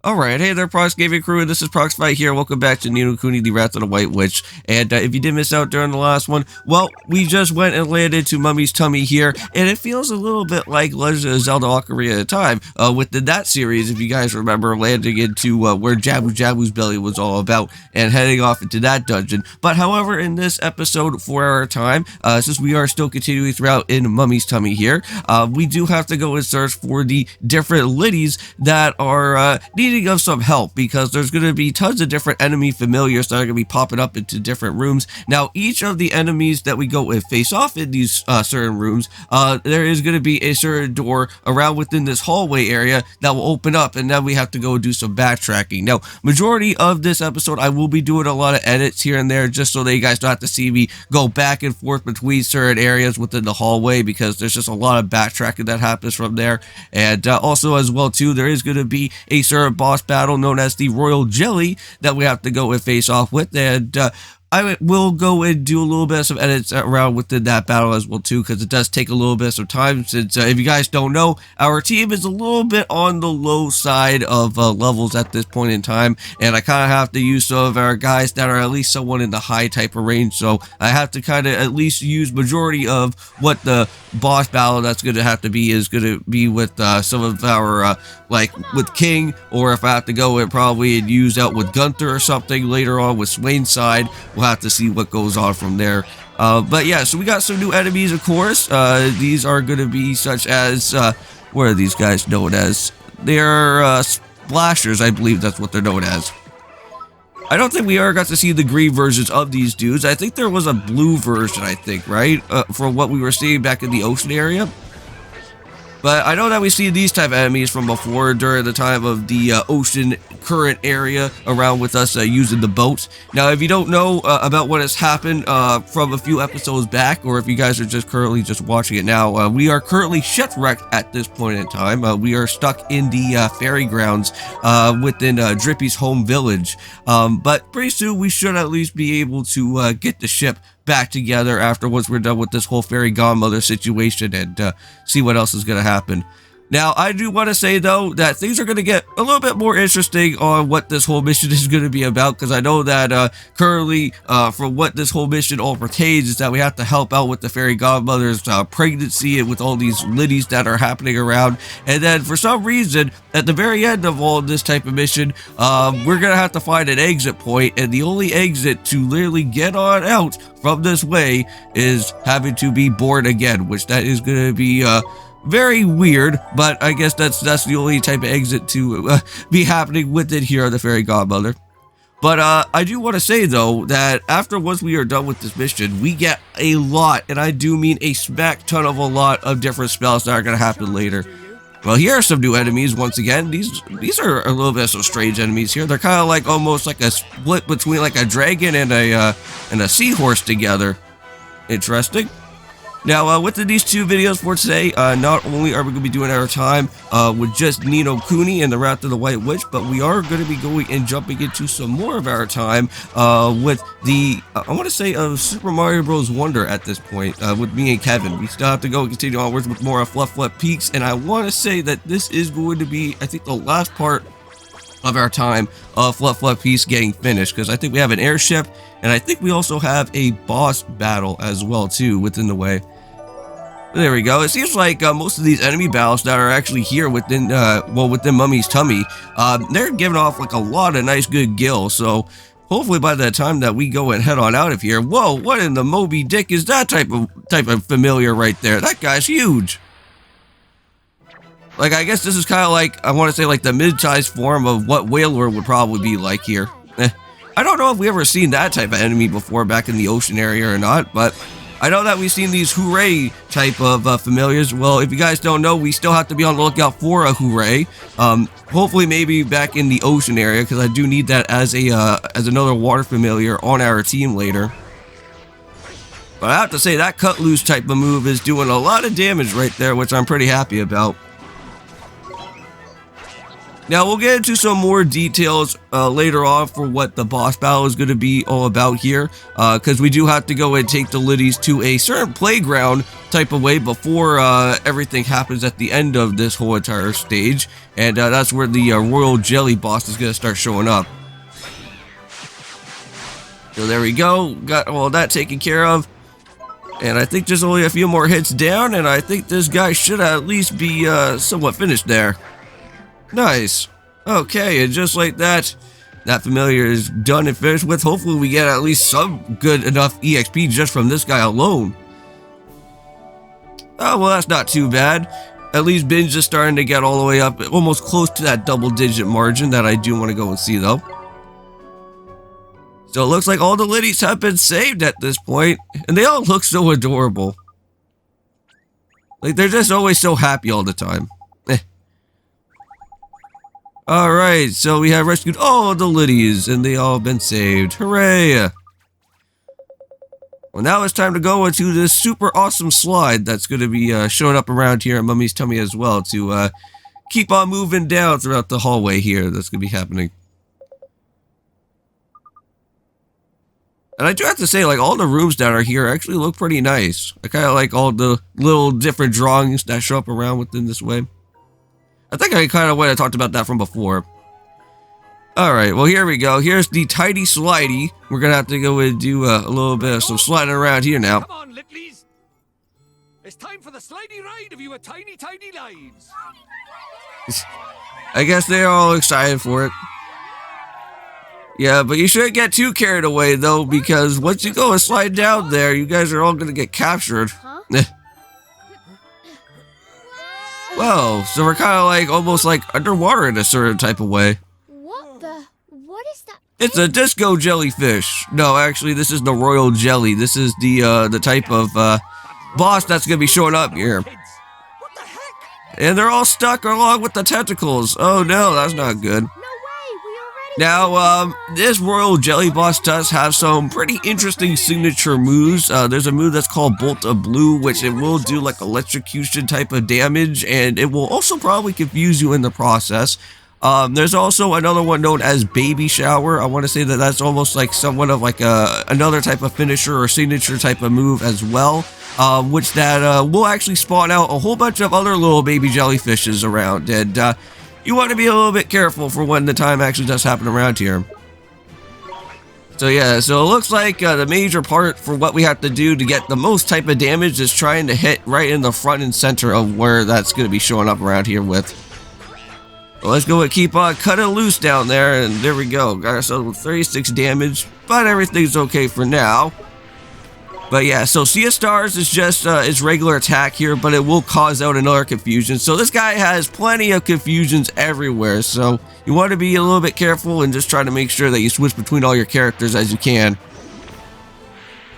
Alright, hey there Prox Gaming Crew, this is Proxify here. Welcome back to Ni No Kuni, the Wrath of the White Witch. And if you did miss out during the last one, well, we just went and landed to Mummy's Tummy here, and it feels a little bit like Legend of Zelda Ocarina of Time within that series, if you guys remember landing into where Jabu Jabu's belly was all about and heading off into that dungeon. But however, in this episode for our time, since we are still continuing throughout in Mummy's Tummy here, we do have to go and search for the different Littlies that are needing of some help, because there's going to be tons of different enemy familiars that are going to be popping up into different rooms. Now, each of the enemies that we go and face off in these certain rooms, there is going to be a certain door around within this hallway area that will open up, and then we have to go do some backtracking. Now, majority of this episode, I will be doing a lot of edits here and there, just so that you guys don't have to see me go back and forth between certain areas within the hallway, because there's just a lot of backtracking that happens from there. And also as well too, there is going to be a certain boss battle known as the Royal Jelly that we have to go and face off with, and I will go and do a little bit of some edits around within that battle as well too, because it does take a little bit of some time, since if you guys don't know, our team is a little bit on the low side of levels at this point in time, and I kind of have to use some of our guys that are at least someone in the high type of range, so I have to kind of at least use majority of what the boss battle that's going to have to be is going to be with some of our like with King, or if I have to go and probably use out with Gunther or something later on with Swain's side. We'll have to see what goes on from there. But yeah, so we got some new enemies, of course. These are going to be such as, what are these guys known as? They're splashers, I believe that's what they're known as. I don't think we ever got to see the green versions of these dudes. I think there was a blue version, I think, right? From what we were seeing back in the ocean area. But I know that we see these type of enemies from before during the time of the ocean current area around with us using the boats. Now, if you don't know about what has happened from a few episodes back, or if you guys are just currently just watching it now, we are currently shipwrecked at this point in time. We are stuck in the ferry grounds within Drippy's home village. But pretty soon we should at least be able to get the ship back together after once we're done with this whole fairy godmother situation, and see what else is going to happen. Now, I do want to say, though, that things are going to get a little bit more interesting on what this whole mission is going to be about, because I know that currently, for what this whole mission all pertains, is that we have to help out with the fairy godmother's pregnancy and with all these Littlies that are happening around. And then, for some reason, at the very end of all this type of mission, we're going to have to find an exit point, and the only exit to literally get on out from this way is having to be born again, which that is going to be very weird, but I guess that's the only type of exit to be happening with it here on the Fairy Godmother. But I do want to say, though, that after once we are done with this mission, we get a lot, and I do mean a smack ton of a lot of different spells that are going to happen later. Well, here are some new enemies once again. These are a little bit of some strange enemies here. They're kind of like almost like a split between like a dragon and a seahorse together. Interesting. Now, within these two videos for today, not only are we going to be doing our time with just Ni No Kuni and the Wrath of the White Witch, but we are going to be going and jumping into some more of our time with the, I want to say, Super Mario Bros. Wonder at this point, with me and Kevin. We still have to go and continue onwards with more of Fluff Fluff Peaks, and I want to say that this is going to be, I think, the last part of our time of Fluff Fluff Peaks getting finished, because I think we have an airship, and I think we also have a boss battle as well, too, within the way. There we go. It seems like most of these enemy battles that are actually here within, within Mummy's Tummy, they're giving off like a lot of nice good gills, so hopefully by the time that we go and head on out of here, whoa, what in the Moby Dick is that type of familiar right there? That guy's huge. Like, I guess this is kind of like, I want to say like the mid-sized form of what Whaler would probably be like here. I don't know if we ever seen that type of enemy before back in the ocean area or not, but I know that we've seen these Hooray type of familiars. Well, if you guys don't know, we still have to be on the lookout for a Hooray. Hopefully maybe back in the ocean area, because I do need that as another water familiar on our team later. But I have to say that cut loose type of move is doing a lot of damage right there, which I'm pretty happy about. Now, we'll get into some more details later on for what the boss battle is going to be all about here, because we do have to go and take the Littlies to a certain playground type of way before everything happens at the end of this whole entire stage, and that's where the Royal Jelly boss is going to start showing up. So there we go, got all that taken care of, and I think there's only a few more hits down, and I think this guy should at least be somewhat finished there. Nice. Okay, and just like that, that familiar is done and finished with. Hopefully we get at least some good enough EXP just from this guy alone. Oh, well, that's not too bad. At least Binge is starting to get all the way up, almost close to that double-digit margin that I do want to go and see, though. So it looks like all the Littlies have been saved at this point, and they all look so adorable. Like, they're just always so happy all the time. Alright, so we have rescued all the Littlies, and they all have been saved. Hooray! Well, now it's time to go into this super awesome slide that's going to be showing up around here at Mummy's Tummy as well to keep on moving down throughout the hallway here that's going to be happening. And I do have to say, like, all the rooms that are here actually look pretty nice. I kind of like all the little different drawings that show up around within this way. I think I kind of would have talked about that from before. Alright, well, here we go. Here's the Tidy Slidey. We're going to have to go and do a little bit of some sliding around here now. Come on, Littlies. It's time for the slidey ride of your tiny, tiny lives. I guess they're all excited for it. Yeah, but you shouldn't get too carried away, though, because once you go and slide down there, you guys are all going to get captured. Huh? Whoa, so we're kind of like, almost like underwater in a certain type of way. What is that? It's a disco jellyfish. No, actually, this is the royal jelly. This is the type of boss that's going to be showing up here. What the heck? And they're all stuck along with the tentacles. Oh no, that's not good. No way, we already... Now, this royal jelly boss does have some pretty interesting signature moves. There's a move that's called Bolt of Blue, which it will do like electrocution type of damage, and it will also probably confuse you in the process. There's also another one known as Baby Shower. I want to say that that's almost like somewhat of like another type of finisher or signature type of move as well, which that will actually spawn out a whole bunch of other little baby jellyfishes around, and you want to be a little bit careful for when the time actually does happen around here. So yeah, so it looks like the major part for what we have to do to get the most type of damage is trying to hit right in the front and center of where that's going to be showing up around here with. So let's go and keep on cutting loose down there, and there we go. Got ourselves with 36 damage, but everything's okay for now. But yeah, so Sea of Stars is just its regular attack here, but it will cause out another confusion. So this guy has plenty of confusions everywhere, so you want to be a little bit careful and just try to make sure that you switch between all your characters as you can.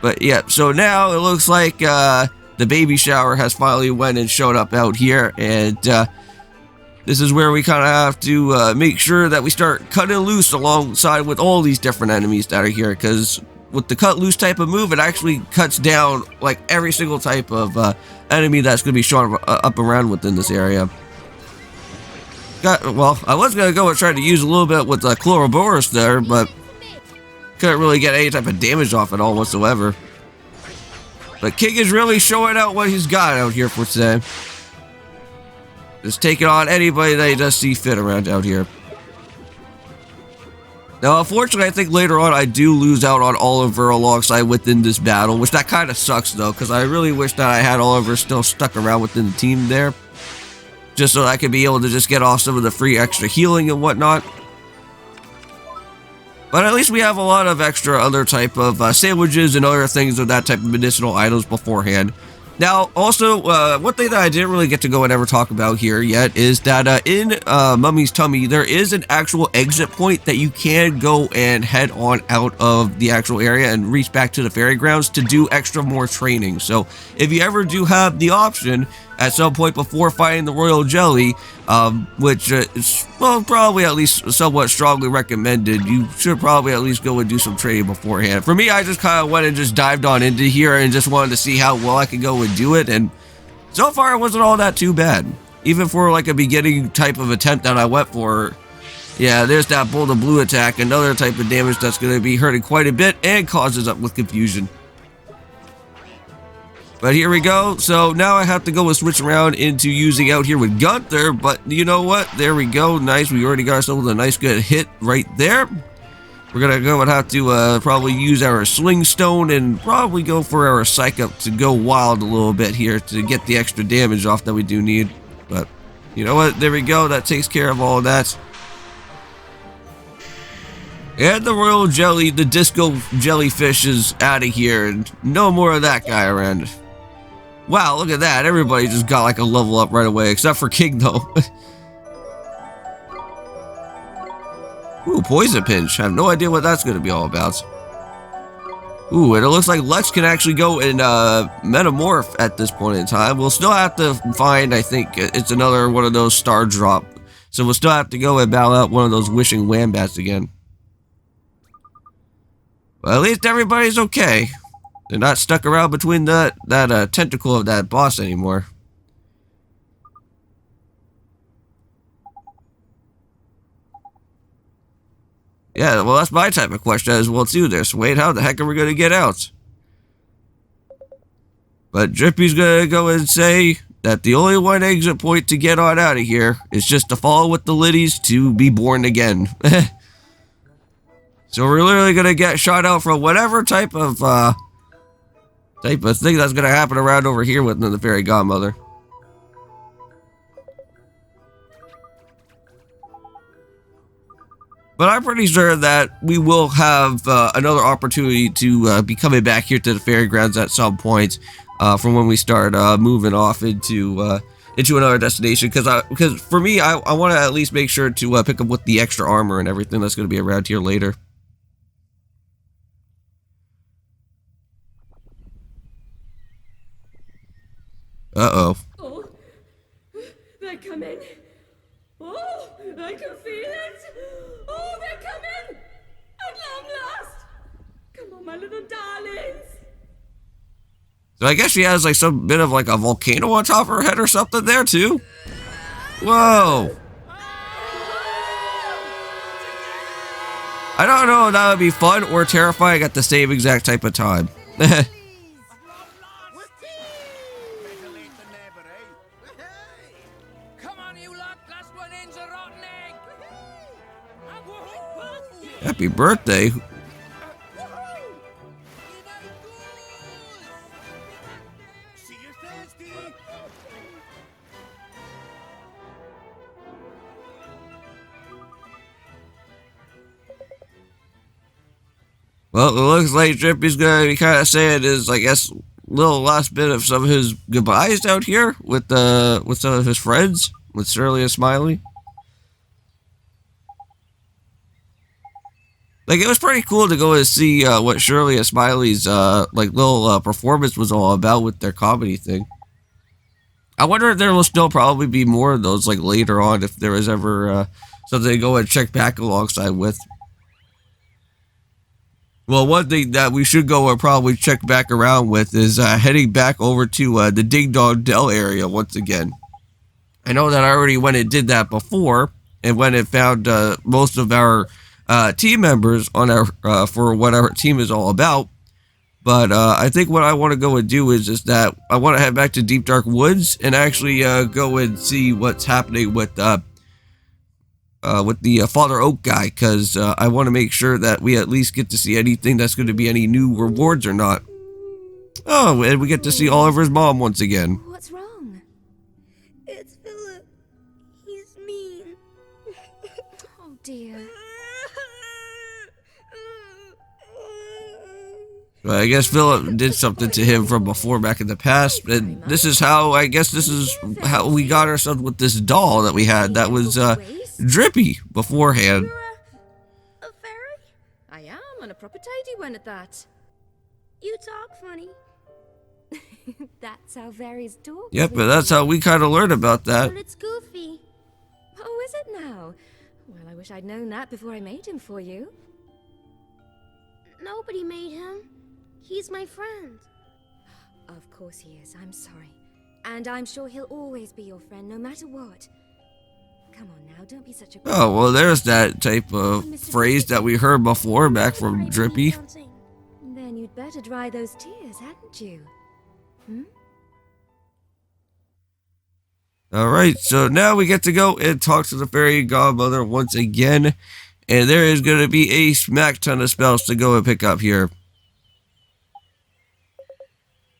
But yeah, so now it looks like the Baby Shower has finally went and showed up out here, and this is where we kind of have to make sure that we start cutting loose alongside with all these different enemies that are here, because with the cut loose type of move, it actually cuts down like every single type of enemy that's going to be showing up around within this area. Well, I was going to go and try to use a little bit with Chloroborus there, but couldn't really get any type of damage off at all whatsoever. But King is really showing out what he's got out here for today. Just taking on anybody that he does see fit around out here. Now, unfortunately, I think later on I do lose out on Oliver alongside within this battle, which that kind of sucks, though, because I really wish that I had Oliver still stuck around within the team there, just so I could be able to just get off some of the free extra healing and whatnot. But at least we have a lot of extra other type of sandwiches and other things of that type of medicinal items beforehand. Now, also, one thing that I didn't really get to go and ever talk about here yet is that in Mummy's Tummy, there is an actual exit point that you can go and head on out of the actual area and reach back to the fairy grounds to do extra more training. So, if you ever do have the option at some point before fighting the Royal Jelly, which is, well, probably at least somewhat strongly recommended, you should probably at least go and do some training beforehand. For me, I just kind of went and just dived on into here and just wanted to see how well I could go and do it, and so far it wasn't all that too bad. even for like a beginning type of attempt that I went for. Yeah, there's that bolt of blue attack, another type of damage that's going to be hurting quite a bit and causes up with confusion. But here we go. So now I have to go and switch around into using out here with Gunther. But you know what? There we go. Nice. We already got ourselves a nice good hit right there. We're going to go and have to probably use our Sling Stone and probably go for our Psych Up to go wild a little bit here to get the extra damage off that we do need. But you know what? There we go. That takes care of all of that. And the royal jelly, the disco jellyfish is out of here. And no more of that guy around. Wow, look at that. Everybody just got like a level up right away, except for King, though. Ooh, Poison Pinch. I have no idea what that's going to be all about. Ooh, and it looks like Lex can actually go and metamorph at this point in time. We'll still have to find, I think, it's another one of those star drop. So we'll still have to go and battle out one of those wishing Wambats again. Well, at least everybody's okay. They're not stuck around between that tentacle of that boss anymore. Yeah, well, that's my type of question as well, too. There, so wait, how the heck are we going to get out? But Drippy's going to go and say that the only one exit point to get on out of here is just to follow with the Littlies to be born again. So we're literally going to get shot out from whatever type of thing that's going to happen around over here with the Fairy Godmother. But I'm pretty sure that we will have another opportunity to be coming back here to the Fairy Grounds at some point from when we start moving off into another destination. Because for me, I want to at least make sure to pick up with the extra armor and everything that's going to be around here later. Uh-oh. Oh, they're coming. Oh, I can feel it. Oh, they're coming. At long last. Come on, my little darlings. So I guess she has like some bit of like a volcano on top of her head or something there too. Whoa. I don't know if that would be fun or terrifying at the same exact type of time. Happy birthday. Well, it looks like Drippy's gonna be kind of saying his, I guess, little last bit of some of his goodbyes out here with some of his friends, with Shirley and Smiley. Like, it was pretty cool to go and see what Shirley and Smiley's like little performance was all about with their comedy thing. I wonder if there will still probably be more of those like later on if there was ever something to go and check back alongside with. Well, one thing that we should go and probably check back around with is heading back over to the Ding Dong Dell area once again. I know that I already went and did that before, and went and found most of our team members on our for what our team is all about. But I think what I want to go and do is that I want to head back to Deep Dark Woods and actually go and see what's happening with the Father Oak guy, because I want to make sure that we at least get to see anything that's going to be any new rewards or not. Oh, and we get to see Oliver's mom once again. What's wrong? It's Philip. He's mean. Oh dear. Well, I guess Philip did something to him from before back in the past, and this is how, I guess this is how we got ourselves with this doll that we had that was Drippy beforehand. You're a fairy? I am, and a proper tidy one at that. You talk funny. That's how fairies talk. Yep, but that's how we kind of learned about that. Well, it's goofy. Oh, is it now? Well, I wish I'd known that before I made him for you. Nobody made him. He's my friend. Of course he is. I'm sorry. And I'm sure he'll always be your friend, no matter what. Come on now, don't be such a... Oh, well, there's that type of phrase that we heard before back from Drippy. Then you'd better dry those tears, hadn't you? Hmm? Alright, so now we get to go and talk to the fairy godmother once again. And there is going to be a smack ton of spells to go and pick up here.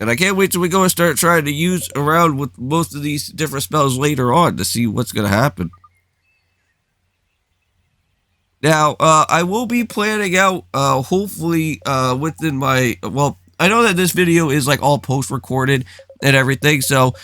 And I can't wait till we go and start trying to use around with most of these different spells later on to see what's going to happen. Now, I will be planning out, hopefully, within my, well, I know that this video is like all post-recorded and everything, so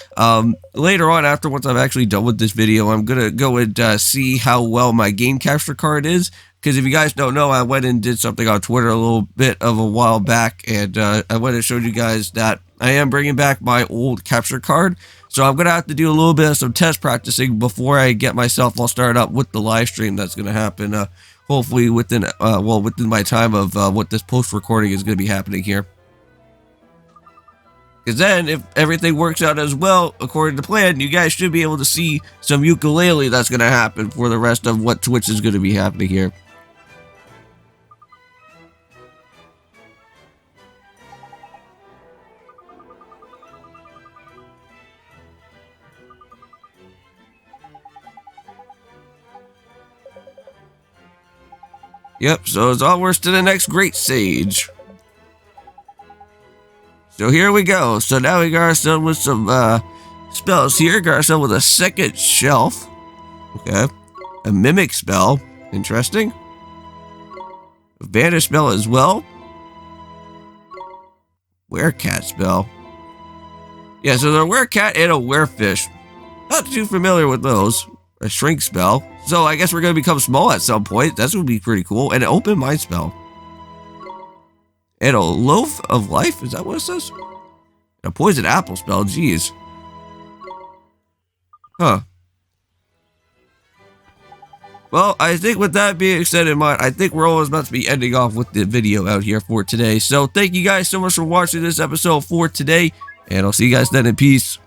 later on, once I'm actually done with this video, I'm gonna go and see how well my game capture card is, because if you guys don't know, I went and did something on Twitter a little bit of a while back, and I went and showed you guys that I am bringing back my old capture card, so I'm gonna have to do a little bit of some test practicing before I get myself all started up with the live stream that's gonna happen, hopefully within my time of what this post-recording is gonna be happening here. Because then, if everything works out as well, according to plan, you guys should be able to see some ukulele that's going to happen for the rest of what Twitch is going to be happening here. Yep, so it's onwards to the next great sage. So here we go. So now we got ourselves with some spells here. Got ourselves with a second shelf. Okay. A mimic spell. Interesting. A vanish spell as well. Werecat spell. Yeah, so there's a werecat and a werefish. Not too familiar with those. A shrink spell. So I guess we're going to become small at some point. That's going to be pretty cool. And an open mind spell. And a loaf of life? Is that what it says? A poison apple spell? Jeez. Huh. Well, I think with that being said in mind, I think we're almost about to be ending off with the video out here for today. So thank you guys so much for watching this episode for today. And I'll see you guys then in peace.